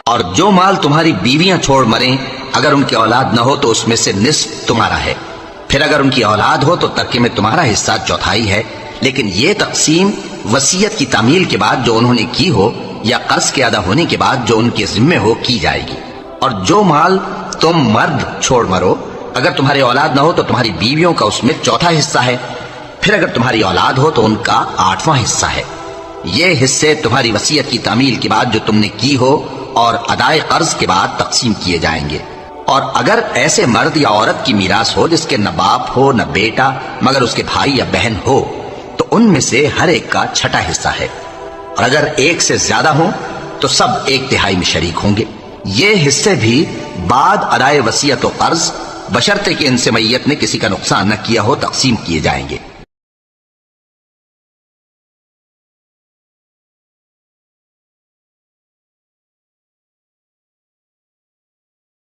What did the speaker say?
اور جو مال تمہاری بیویاں چھوڑ مریں اگر ان کی اولاد نہ ہو تو اس میں سے نصف تمہارا ہے، پھر اگر ان کی اولاد ہو تو ترکے میں تمہارا حصہ چوتھائی ہے، لیکن یہ تقسیم وصیت کی تعمیل کے بعد جو انہوں نے کی ہو یا قرض کے ادا ہونے کے بعد جو ان کے ذمے ہو کی جائے گی۔ اور جو مال تم مرد چھوڑ مرو اگر تمہاری اولاد نہ ہو تو تمہاری بیویوں کا اس میں چوتھا حصہ ہے، پھر اگر تمہاری اولاد ہو تو ان کا 8واں حصہ ہے۔ یہ حصے تمہاری وصیت کی تعمیل کے بعد جو تم نے کی ہو اور ادائے قرض کے بعد تقسیم کیے جائیں گے۔ اور اگر ایسے مرد یا عورت کی میراث ہو جس کے نہ باپ ہو نہ بیٹا مگر اس کے بھائی یا بہن ہو تو ان میں سے ہر ایک کا چھٹا حصہ ہے، اور اگر ایک سے زیادہ ہوں تو سب 1/3 میں شریک ہوں گے۔ یہ حصے بھی بعد ادائے وصیت و قرض بشرطے کہ ان سے میت نے کسی کا نقصان نہ کیا ہو تقسیم کیے جائیں گے۔